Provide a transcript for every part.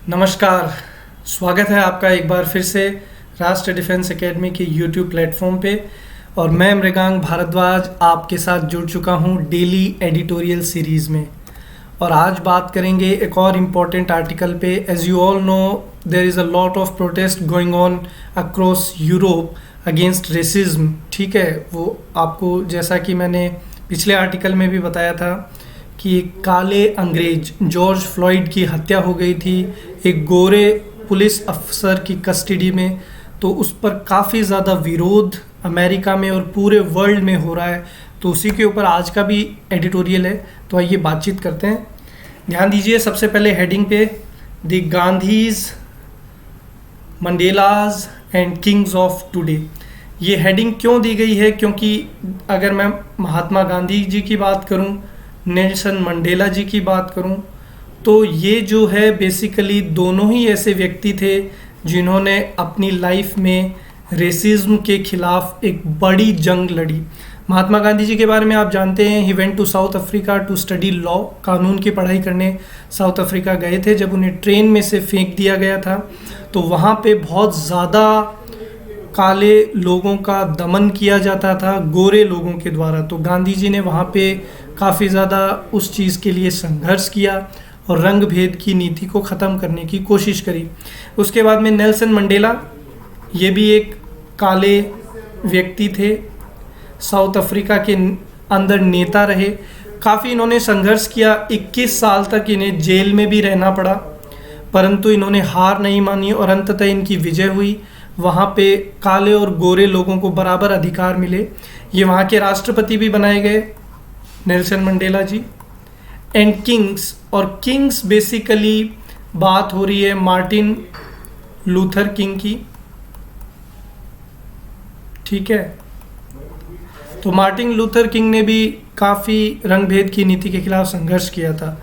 नमस्कार। स्वागत है आपका एक बार फिर से राष्ट्र डिफेंस एकेडमी के यूट्यूब प्लेटफॉर्म पे। और मैं मृगांक भारद्वाज आपके साथ जुड़ चुका हूँ डेली एडिटोरियल सीरीज़ में। और आज बात करेंगे एक और इम्पॉर्टेंट आर्टिकल पे। As you all know, there is a lot of protest going on across Europe against racism. ठीक है, वो आपको जैसा कि मैंने पिछले आर्टिकल में भी बताया था कि एक काले अंग्रेज जॉर्ज फ्लॉयड की हत्या हो गई थी एक गोरे पुलिस अफसर की कस्टडी में। तो उस पर काफ़ी ज़्यादा विरोध अमेरिका में और पूरे वर्ल्ड में हो रहा है। तो उसी के ऊपर आज का भी एडिटोरियल है, तो आइए बातचीत करते हैं। ध्यान दीजिए सबसे पहले हेडिंग पे, the Gandhi's, Mandela's and Kings of today. ये हेडिंग क्यों दी गई है? क्योंकि अगर मैं महात्मा गांधी जी की बात करूं, नेल्सन मंडेला जी की बात करूं, तो ये जो है बेसिकली दोनों ही ऐसे व्यक्ति थे जिन्होंने अपनी लाइफ में रेसिज्म के खिलाफ एक बड़ी जंग लड़ी। महात्मा गांधी जी के बारे में आप जानते हैं, he went to South Africa to study law. कानून की पढ़ाई करने साउथ अफ्रीका गए थे। जब उन्हें ट्रेन में से फेंक दिया गया था तो वहाँ पे बहुत ज़्यादा काले लोगों का दमन किया जाता था गोरे लोगों के द्वारा। तो गांधी जी ने वहाँ पे काफ़ी ज़्यादा उस चीज़ के लिए संघर्ष किया और रंग भेद की नीति को ख़त्म करने की कोशिश करी। उसके बाद में नेल्सन मंडेला, ये भी एक काले व्यक्ति थे, साउथ अफ्रीका के अंदर नेता रहे। काफ़ी इन्होंने संघर्ष किया, 21 साल तक इन्हें जेल में भी रहना पड़ा, परंतु इन्होंने हार नहीं मानी और अंततः इनकी विजय हुई। वहाँ पे काले और गोरे लोगों को बराबर अधिकार मिले। ये वहाँ के राष्ट्रपति भी बनाए गए, Nelson Mandela ji. And kings, और किंग्स बेसिकली बात हो रही है मार्टिन लूथर किंग की। ठीक है, तो मार्टिन लूथर किंग ने भी काफ़ी रंग भेद की नीति के खिलाफ संघर्ष किया था।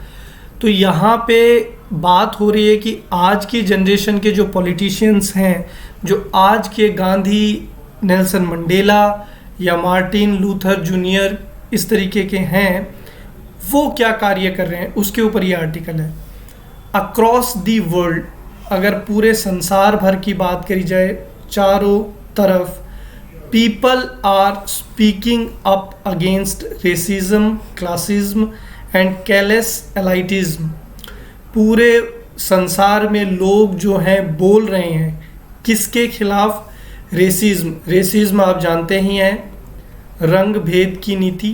तो यहाँ पे बात हो रही है कि आज की जनरेशन के जो पॉलिटिशियंस हैं, जो आज के गांधी, नेल्सन मंडेला या मार्टिन लूथर जूनियर इस तरीके के हैं, वो क्या कार्य कर रहे हैं, उसके ऊपर ये आर्टिकल है। अक्रॉस दी वर्ल्ड, अगर पूरे संसार भर की बात करी जाए, चारों तरफ people are speaking up against racism, classism and callous elitism. पूरे संसार में लोग जो हैं बोल रहे हैं किसके खिलाफ? रेसिज्म। रेसिज्म आप जानते ही हैं, रंग भेद की नीति।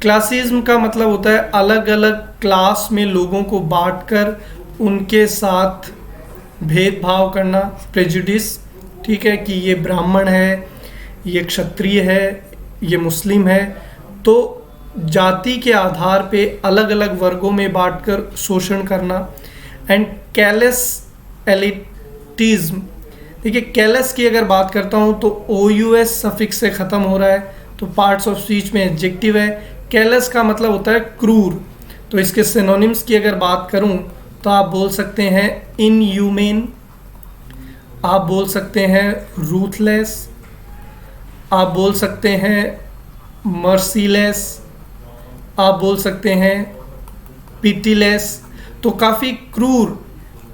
क्लासिज्म का मतलब होता है अलग अलग क्लास में लोगों को बांटकर उनके साथ भेदभाव करना, प्रेजुडिस। ठीक है, कि ये ब्राह्मण है, ये क्षत्रिय है, ये मुस्लिम है। तो जाति के आधार पे अलग अलग वर्गों में बांटकर शोषण करना। And callous elitism. देखिए, कैलेस की अगर बात करता हूँ तो OUS सफिक्स से ख़त्म हो रहा है, तो पार्ट्स ऑफ स्पीच में एडजेक्टिव है। कैलेस का मतलब होता है क्रूर। तो इसके सिनोनिम्स की अगर बात करूँ तो आप बोल सकते हैं इनह्यूमेन, आप बोल सकते हैं रूथलेस, आप बोल सकते हैं मर्सीलेस, आप बोल सकते हैं पिटीलेस। तो काफ़ी क्रूर।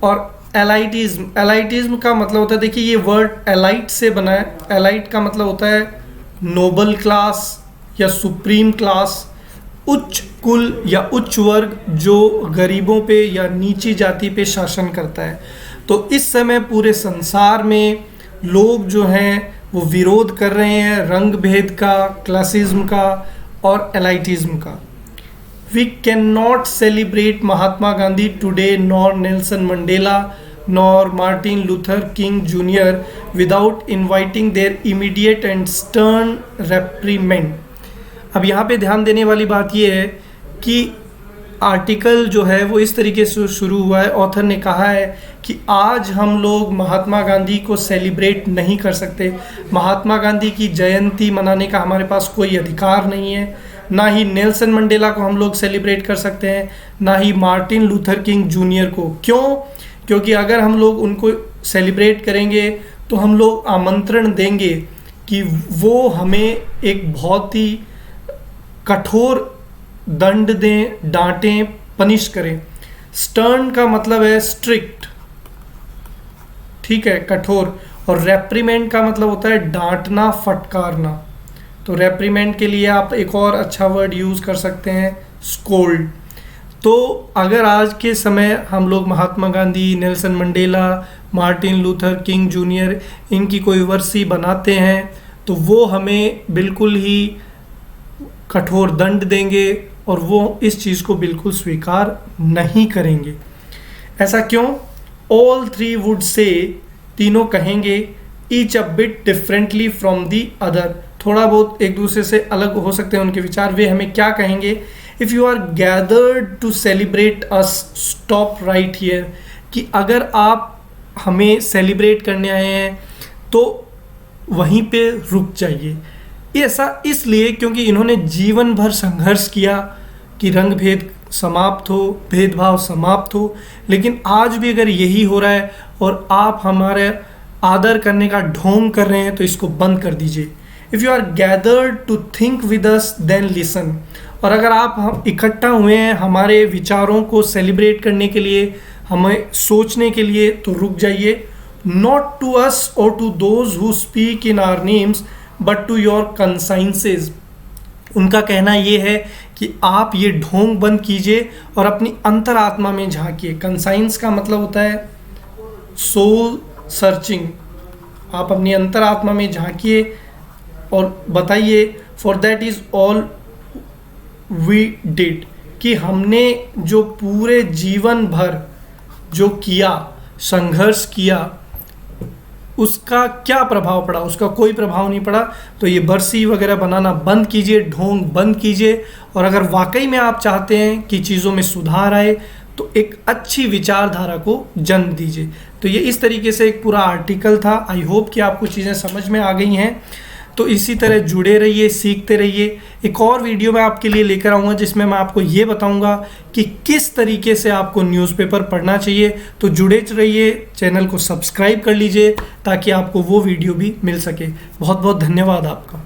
और एलाइटिज्म, एलाइटिज्म का मतलब होता है, देखिए ये वर्ड एलाइट से बना है। एलाइट का मतलब होता है नोबल क्लास या सुप्रीम क्लास, उच्च कुल या उच्च वर्ग जो गरीबों पे या नीची जाति पे शासन करता है। तो इस समय पूरे संसार में लोग जो हैं वो विरोध कर रहे हैं रंग भेद का, क्लासिज्म का और एलाइटिज्म का। We can not celebrate Mahatma Gandhi today, nor Nelson Mandela, nor Martin Luther King junior without inviting their immediate and stern reprimand. अब यहाँ पे ध्यान देने वाली बात ये है कि आर्टिकल जो है वो इस तरीके से शुरू हुआ है। ऑथर ने कहा है कि आज हम लोग महात्मा गांधी को सेलिब्रेट नहीं कर सकते। महात्मा गांधी की जयंती मनाने का हमारे पास कोई अधिकार नहीं है। ना ही नेल्सन मंडेला को हम लोग सेलिब्रेट कर सकते हैं, ना ही मार्टिन लूथर किंग जूनियर को। क्यों? क्योंकि अगर हम लोग उनको सेलिब्रेट करेंगे तो हम लोग आमंत्रण देंगे कि वो हमें एक बहुत ही कठोर दंड दें, डांटें, पनिश करें। स्टर्न का मतलब है स्ट्रिक्ट, ठीक है, कठोर। और रेप्रीमेंड का मतलब होता है डांटना, फटकारना। तो रेप्रीमेंड के लिए आप एक और अच्छा वर्ड यूज़ कर सकते हैं, स्कोल्ड। तो अगर आज के समय हम लोग Mahatma Gandhi, Nelson Mandela, Martin Luther King Junior, इनकी कोई वर्सी बनाते हैं तो वो हमें बिल्कुल ही कठोर दंड देंगे और वो इस चीज़ को बिल्कुल स्वीकार नहीं करेंगे। ऐसा क्यों? ऑल थ्री वुड से, तीनों कहेंगे, each a bit differently from the other, थोड़ा बहुत एक दूसरे से अलग हो सकते हैं उनके विचार। वे हमें क्या कहेंगे? If you are gathered to celebrate us, stop right here, कि अगर आप हमें सेलिब्रेट करने आए हैं तो वहीं पे रुक जाइए। ऐसा इसलिए क्योंकि इन्होंने जीवन भर संघर्ष किया कि रंग भेद समाप्त हो, भेदभाव समाप्त हो। लेकिन आज भी अगर यही हो रहा है और आप हमारे आदर करने का ढोंग कर रहे हैं तो इसको बंद कर दीजिए। If you are gathered to think with us then listen, और अगर आप हम इकट्ठा हुए हैं हमारे विचारों को सेलिब्रेट करने के लिए, हमें सोचने के लिए, तो रुक जाइए। नॉट टू अस और to those who speak in our names but to your consciences. उनका कहना ये है कि आप ये ढोंग बंद कीजिए और अपनी अंतरात्मा में झांकिए। कंसाइंस का मतलब होता है सोल सर्चिंग। आप अपनी अंतरात्मा में झांकिए और बताइए, for that is all we did, कि हमने जो पूरे जीवन भर जो किया, संघर्ष किया, उसका क्या प्रभाव पड़ा? उसका कोई प्रभाव नहीं पड़ा। तो ये बरसी वगैरह बनाना बंद कीजिए, ढोंग बंद कीजिए। और अगर वाकई में आप चाहते हैं कि चीज़ों में सुधार आए तो एक अच्छी विचारधारा को जन्म दीजिए। तो ये इस तरीके से एक पूरा आर्टिकल था। आई होप कि आपको चीज़ें समझ में आ गई हैं। तो इसी तरह जुड़े रहिए, सीखते रहिए। एक और वीडियो मैं आपके लिए लेकर आऊँगा जिसमें मैं आपको ये बताऊँगा कि किस तरीके से आपको न्यूज़पेपर पढ़ना चाहिए। तो जुड़े रहिए, चैनल को सब्सक्राइब कर लीजिए ताकि आपको वो वीडियो भी मिल सके। बहुत बहुत धन्यवाद आपका।